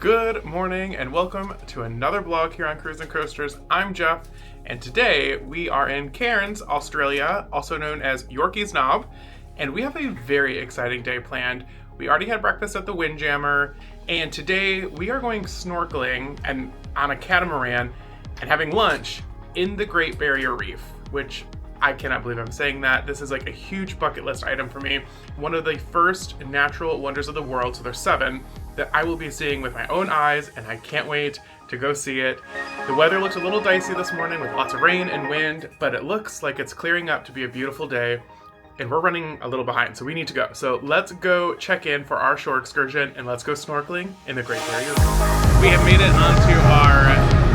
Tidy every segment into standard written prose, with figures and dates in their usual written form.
Good morning and welcome to another vlog here on Cruiseandcoasters. I'm Jeff, and today we are in Cairns, Australia, also known as Yorkeys Knob, and we have a very exciting day planned. We already had breakfast at the Windjammer, and today we are going snorkeling and on a catamaran and having lunch in the Great Barrier Reef, which I cannot believe I'm saying that. This is like a huge bucket list item for me. One of the first natural wonders of the world, so there's 7, that I will be seeing with my own eyes, and I can't wait to go see it. The weather looks a little dicey this morning with lots of rain and wind, but it looks like it's clearing up to be a beautiful day, and we're running a little behind, so we need to go. So let's go check in for our shore excursion, and let's go snorkeling in the Great Barrier Reef. We have made it onto our,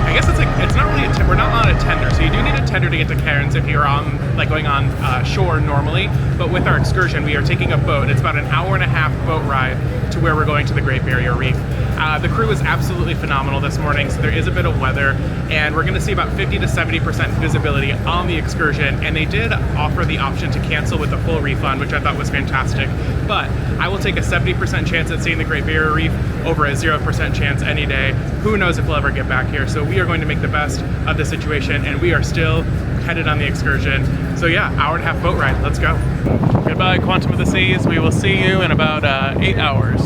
I guess it's not really we're not on a tender, so you do need a tender to get to Cairns if you're on, going on shore normally, but with our excursion, we are taking a boat. It's about an hour and a half boat ride to where we're going to the Great Barrier Reef. The crew is absolutely phenomenal this morning, so there is a bit of weather, and we're gonna see about 50 to 70% visibility on the excursion, and they did offer the option to cancel with a full refund, which I thought was fantastic, but I will take a 70% chance at seeing the Great Barrier Reef over a 0% chance any day. Who knows if we'll ever get back here, so we are going to make the best of the situation, and we are still headed on the excursion. So yeah, hour and a half boat ride, let's go. Goodbye, Quantum of the Seas. We will see you in about 8 hours.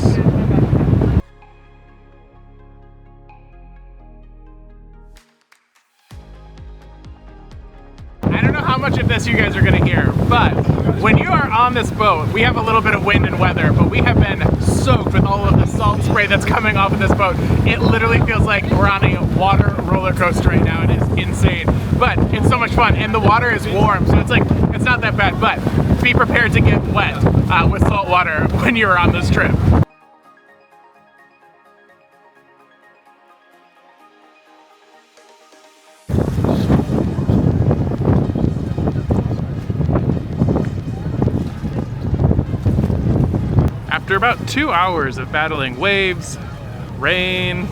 I don't know how much of this you guys are gonna hear, but when you are on this boat, we have a little bit of wind and weather, but we have been soaked with all of the salt spray that's coming off of this boat. It literally feels like we're on a water roller coaster right now. It is insane, but it's so much fun, and the water is warm, so it's not that bad, but be prepared to get wet with salt water when you're on this trip. After about 2 hours of battling waves, rain,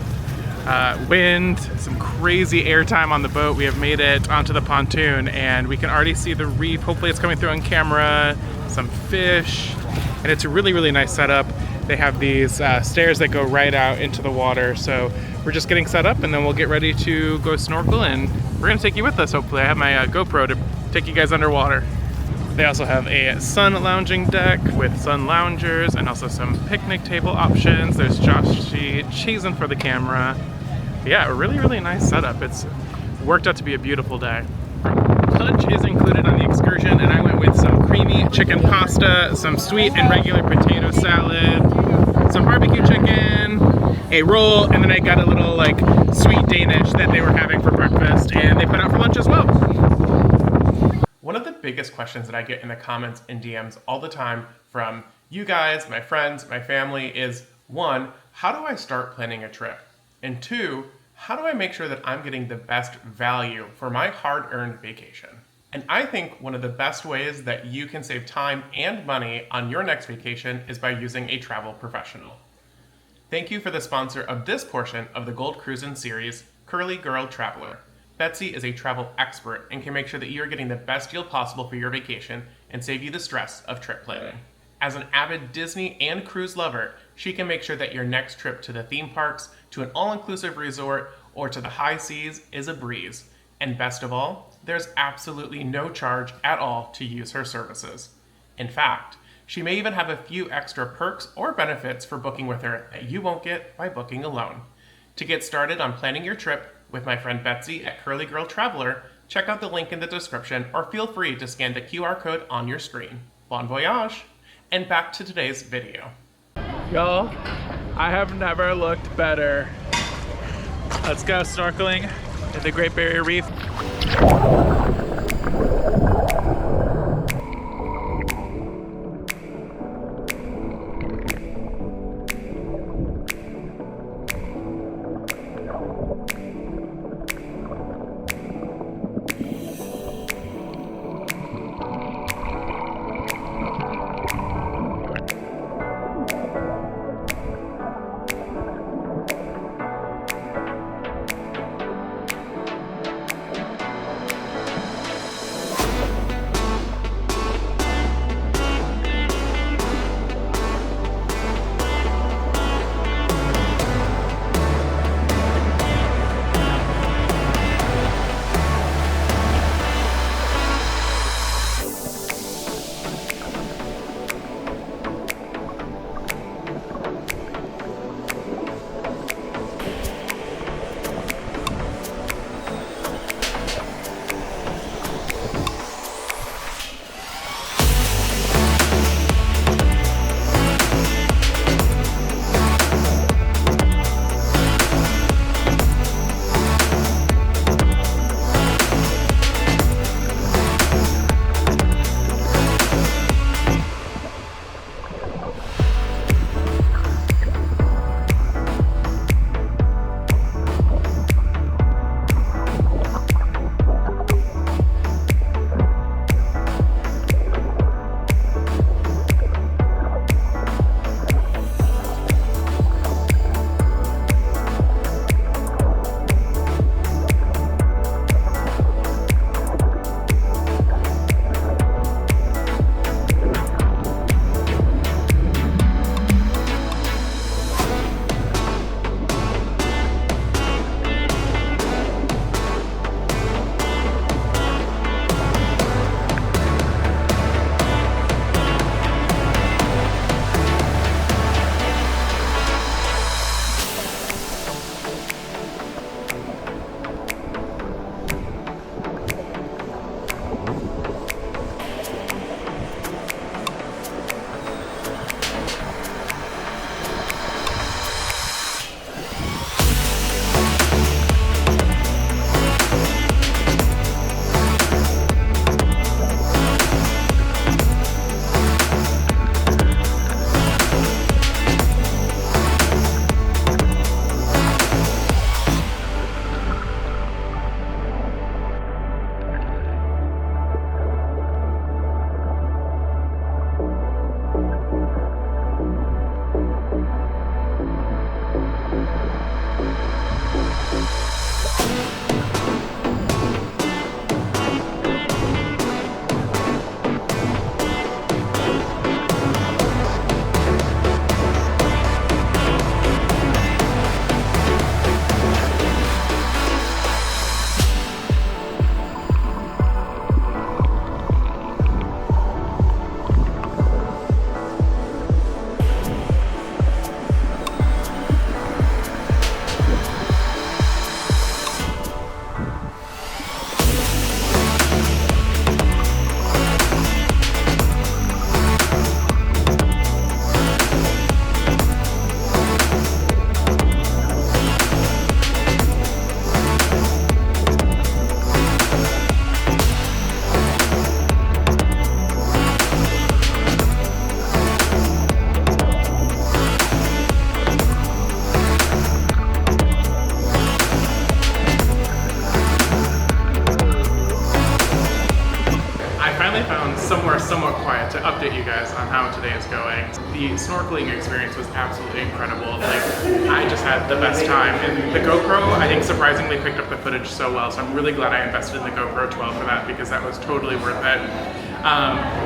wind, some crazy airtime on the boat, we have made it onto the pontoon, and we can already see the reef. Hopefully it's coming through on camera, some fish, and it's a really, really nice setup. They have these stairs that go right out into the water, so we're just getting set up, and then we'll get ready to go snorkel, and we're gonna take you with us, hopefully. I have my GoPro to take you guys underwater. They also have a sun lounging deck with sun loungers and also some picnic table options. There's Joshy cheesing for the camera. Yeah, a really, really nice setup. It's worked out to be a beautiful day. Lunch is included on the excursion, and I went with some creamy chicken pasta, some sweet and regular potato salad, some barbecue chicken, a roll, and then I got a little sweet Danish that they were having for breakfast, and they put out for lunch as well. One of the biggest questions that I get in the comments and DMs all the time from you guys, my friends, my family is, 1, how do I start planning a trip? And 2, how do I make sure that I'm getting the best value for my hard-earned vacation? And I think one of the best ways that you can save time and money on your next vacation is by using a travel professional. Thank you for the sponsor of this portion of the Gold Cruisin series, Curly Girl Traveler. Betsy is a travel expert and can make sure that you are getting the best deal possible for your vacation and save you the stress of trip planning. As an avid Disney and cruise lover, she can make sure that your next trip to the theme parks, to an all-inclusive resort, or to the high seas is a breeze. And best of all, there's absolutely no charge at all to use her services. In fact, she may even have a few extra perks or benefits for booking with her that you won't get by booking alone. To get started on planning your trip with my friend Betsy at Curly Girl Traveler, check out the link in the description or feel free to scan the QR code on your screen. Bon voyage! And back to today's video. Y'all, I have never looked better. Let's go snorkeling at the Great Barrier Reef. finally found somewhere somewhat quiet to update you guys on how today is going. The snorkeling experience was absolutely incredible. Like, I just had the best time. And the GoPro, I think, surprisingly picked up the footage so well, so I'm really glad I invested in the GoPro 12 for that, because that was totally worth it.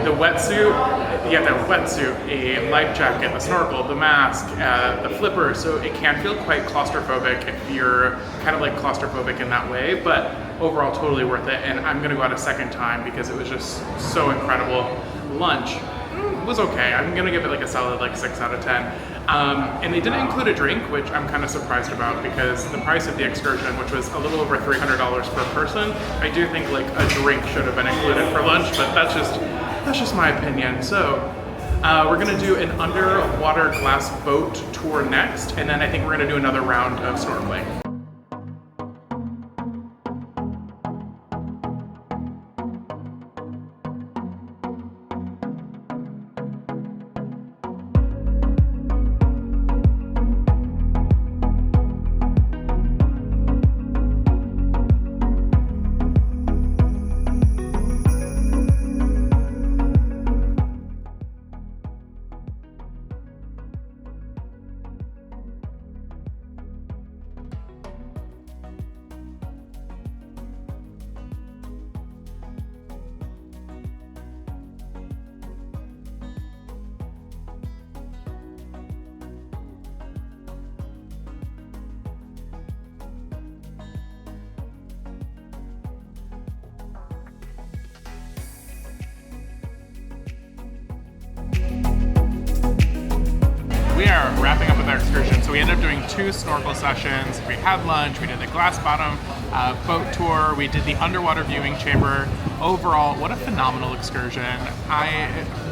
The wetsuit, you have to have a wetsuit, a life jacket, the snorkel, the mask, the flipper, so it can feel quite claustrophobic if you're kind of like claustrophobic in that way, but overall totally worth it, and I'm gonna go out a second time because it was just so incredible. Lunch was okay. I'm gonna give it like a solid like 6 out of 10. And they didn't include a drink, which I'm kind of surprised about, because the price of the excursion, which was a little over $300 per person, I do think like a drink should have been included for lunch, but that's just my opinion. So we're gonna do an underwater glass boat tour next, and then I think we're gonna do another round of snorkeling. We are wrapping up with our excursion, so we ended up doing 2 snorkel sessions. We had lunch, we did the glass bottom boat tour, we did the underwater viewing chamber. Overall, what a phenomenal excursion.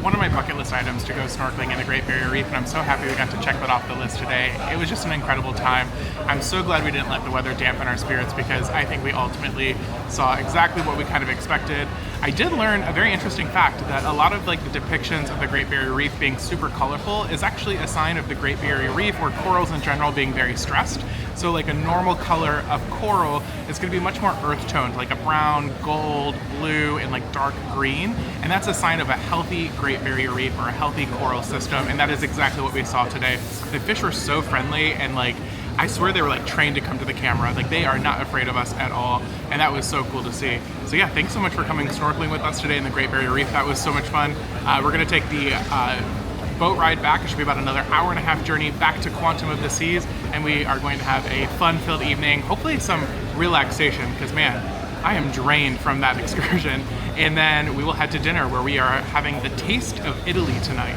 One of my bucket list items to go snorkeling in the Great Barrier Reef, and I'm so happy we got to check that off the list today. It was just an incredible time. I'm so glad we didn't let the weather dampen our spirits, because I think we ultimately saw exactly what we kind of expected. I did learn a very interesting fact that a lot of like the depictions of the Great Barrier Reef being super colorful is actually a sign of the Great Barrier Reef, or corals in general, being very stressed. So like a normal color of coral is going to be much more earth toned, like a brown, gold, blue, and like dark green. And that's a sign of a healthy Great Barrier Reef, or a healthy coral system. And that is exactly what we saw today. The fish were so friendly, and like, I swear they were like trained to come to the camera. Like, they are not afraid of us at all, and that was so cool to see. So yeah, thanks so much for coming snorkeling with us today in the Great Barrier Reef. That was so much fun. We're gonna take the boat ride back. It should be about another hour-and-a-half journey back to Quantum of the Seas, and we are going to have a fun-filled evening, hopefully some relaxation, because man, I am drained from that excursion. And then we will head to dinner, where we are having the taste of Italy tonight.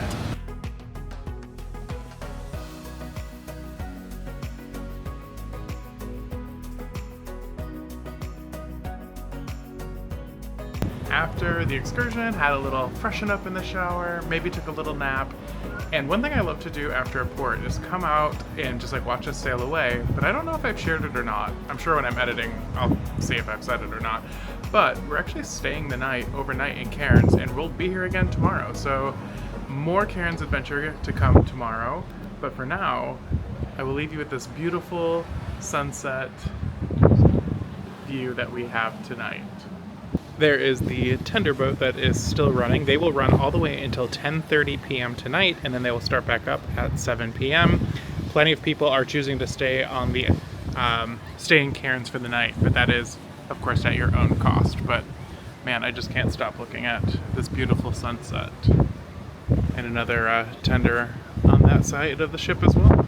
After the excursion, had a little freshen up in the shower, maybe took a little nap. And one thing I love to do after a port is come out and just like watch us sail away, but I don't know if I've shared it or not. I'm sure when I'm editing, I'll see if I've said it or not. But we're actually staying the night, overnight in Cairns, and we'll be here again tomorrow. So more Cairns adventure to come tomorrow. But for now, I will leave you with this beautiful sunset view that we have tonight. There is the tender boat that is still running. They will run all the way until 10:30 p.m. tonight, and then they will start back up at 7 p.m. Plenty of people are choosing to stay on the stay in Cairns for the night, but that is, of course, at your own cost. But man, I just can't stop looking at this beautiful sunset. And another tender on that side of the ship as well.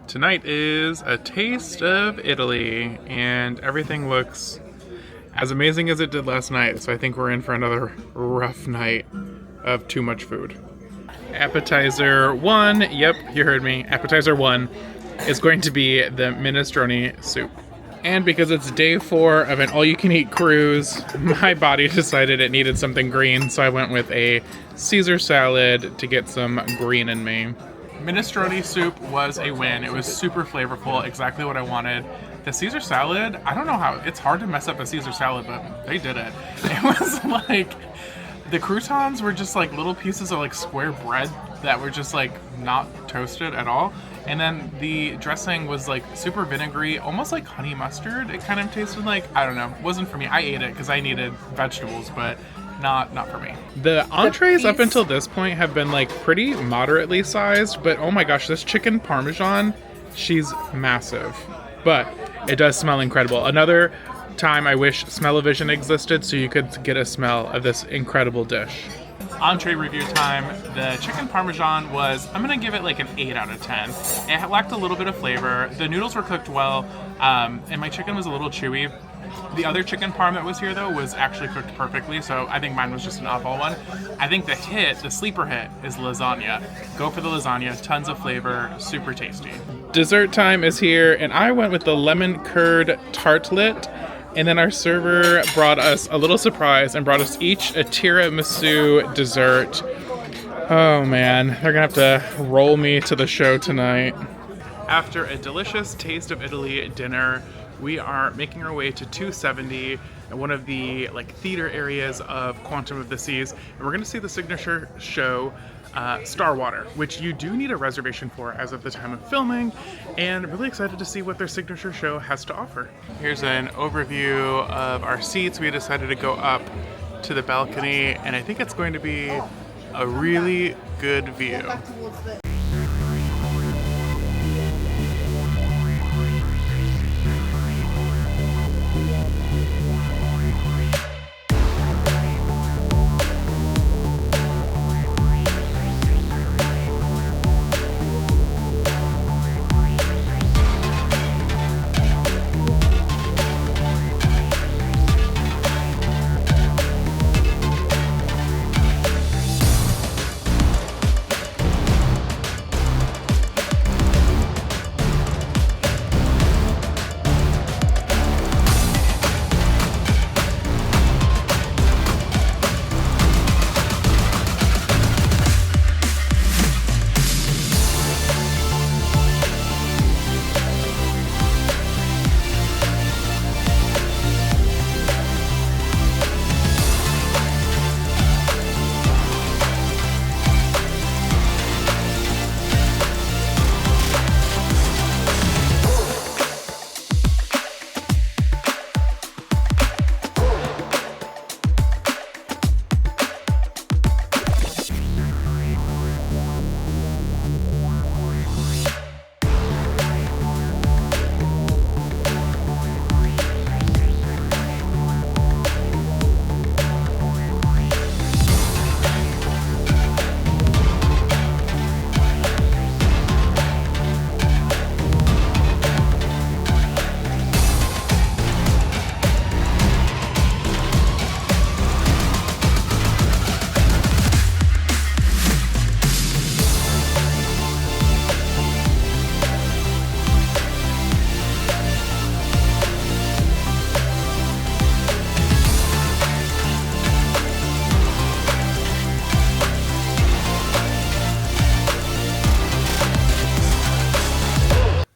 Tonight is a taste of Italy, and everything looks as amazing as it did last night, so I think we're in for another rough night of too much food. Appetizer 1, yep, you heard me, appetizer 1 is going to be the minestrone soup. And because it's day 4 of an all-you-can-eat cruise, my body decided it needed something green, so I went with a Caesar salad to get some green in me. Minestrone soup was a win. It was super flavorful, exactly what I wanted. The Caesar salad, I don't know how, it's hard to mess up a Caesar salad, but they did it. It was like, the croutons were just like little pieces of like square bread that were just like not toasted at all. And then the dressing was like super vinegary, almost like honey mustard. It kind of tasted like, I don't know, it wasn't for me. I ate it because I needed vegetables, but not for me. The entrees up until this point have been like pretty moderately sized, but oh my gosh, this chicken parmesan, she's massive. But it does smell incredible. Another time I wish smell-o-vision existed so you could get a smell of this incredible dish. Entree review time. The chicken parmesan was, I'm gonna give it like an 8 out of 10. It lacked a little bit of flavor. The noodles were cooked well, and my chicken was a little chewy. The other chicken parm that was here though was actually cooked perfectly, so I think mine was just an oddball one. I think the sleeper hit is lasagna. Go for the lasagna, tons of flavor, super tasty. Dessert time is here, and I went with the lemon curd tartlet. And then our server brought us a little surprise and brought us each a tiramisu dessert. Oh man, they're gonna have to roll me to the show tonight. After a delicious Taste of Italy dinner, we are making our way to 270, one of the theater areas of Quantum of the Seas, and we're gonna see the signature show, Starwater, which you do need a reservation for as of the time of filming, and really excited to see what their signature show has to offer. Here's an overview of our seats. We decided to go up to the balcony, and I think it's going to be a really good view.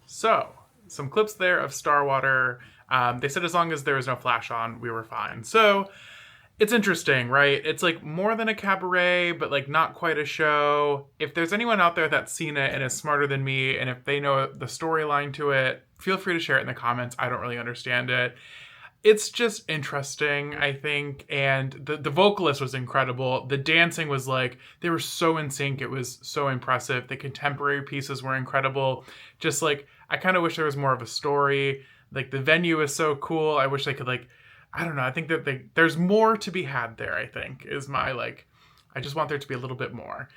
So, some clips there of Starwater. They said as long as there was no flash on, we were fine. So, it's interesting, right? It's like more than a cabaret, but like not quite a show. If there's anyone out there that's seen it and is smarter than me, and if they know the storyline to it, feel free to share it in the comments. I don't really understand it. It's just interesting, I think, and the vocalist was incredible. The dancing was like, they were so in sync. It was so impressive. The contemporary pieces were incredible. Just like, I kind of wish there was more of a story. Like, the venue is so cool. I wish they could I don't know. I think that there's more to be had there, I think, is my I just want there to be a little bit more.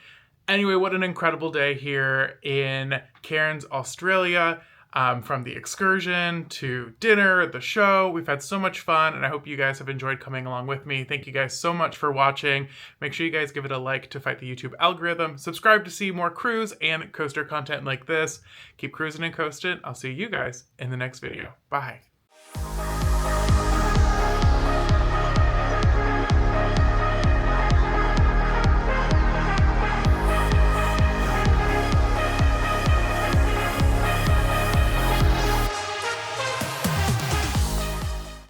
Anyway, what an incredible day here in Cairns, Australia. From the excursion to dinner, the show, we've had so much fun, and I hope you guys have enjoyed coming along with me. Thank you guys so much for watching. Make sure you guys give it a like to fight the YouTube algorithm. Subscribe to see more cruise and coaster content like this. Keep cruising and coasting. I'll see you guys in the next video. Bye.